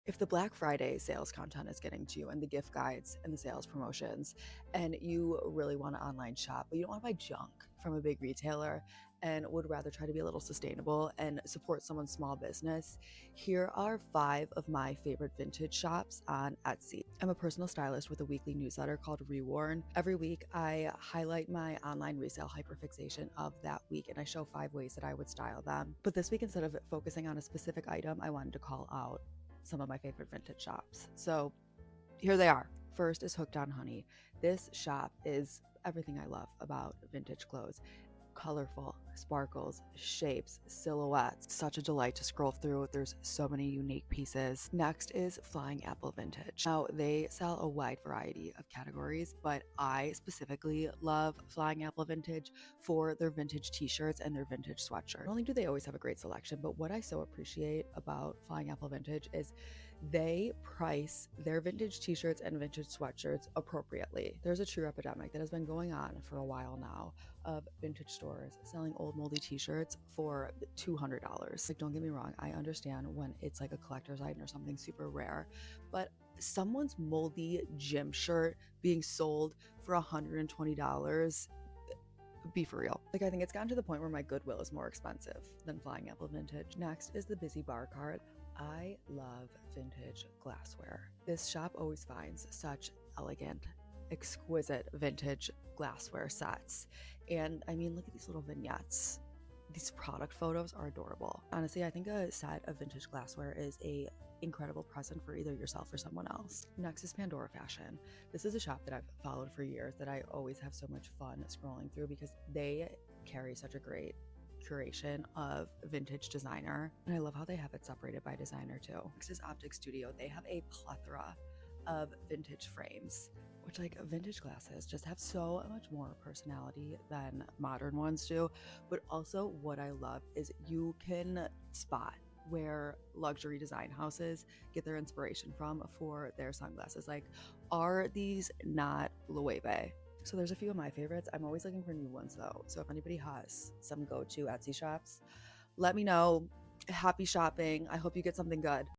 If the Black Friday sales content is getting to you and the gift guides and the sales promotions, and you really want to online shop, but you don't want to buy junk from a big retailer and would rather try to be a little sustainable and support someone's small business, here are 5 of my favorite vintage shops on Etsy. I'm a personal stylist with a weekly newsletter called Reworn. Every week, I highlight my online resale hyperfixation of that week and I show 5 ways that I would style them. But this week, instead of focusing on a specific item, I wanted to call out some of my favorite vintage shops. So here they are. First is Hooked on Honey. This shop is everything I love about vintage clothes. Colorful, sparkles, shapes, silhouettes. Such a delight to scroll through. There's so many unique pieces. Next is Flying Apple Vintage. Now, they sell a wide variety of categories, but I specifically love Flying Apple Vintage for their vintage t-shirts and their vintage sweatshirts. Not only do they always have a great selection, but what I so appreciate about Flying Apple Vintage is they price their vintage t-shirts and vintage sweatshirts appropriately. There's a true epidemic that has been going on for a while now of vintage stores selling old moldy t-shirts for $200. Like, don't get me wrong, I understand when it's like a collector's item or something super rare, but someone's moldy gym shirt being sold for $120, be for real. Like, I think it's gotten to the point where my Goodwill is more expensive than Flying Apple Vintage. Next is the Busy Bar Cart. I love vintage glassware. This shop always finds such elegant, exquisite vintage glassware sets. And I mean, look at these little vignettes. These product photos are adorable. Honestly, I think a set of vintage glassware is a incredible present for either yourself or someone else. Next is Pandora Fashion. This is a shop that I've followed for years that I always have so much fun scrolling through because they carry such a great curation of vintage designer, and I love how they have it separated by designer too. Next is Optic Studio. They have a plethora of vintage frames, which, like, vintage glasses just have so much more personality than modern ones do. But also what I love is you can spot where luxury design houses get their inspiration from for their sunglasses. Like, are these not Loewe? So there's a few of my favorites. I'm always looking for new ones though. So if anybody has some go-to Etsy shops, let me know. Happy shopping. I hope you get something good.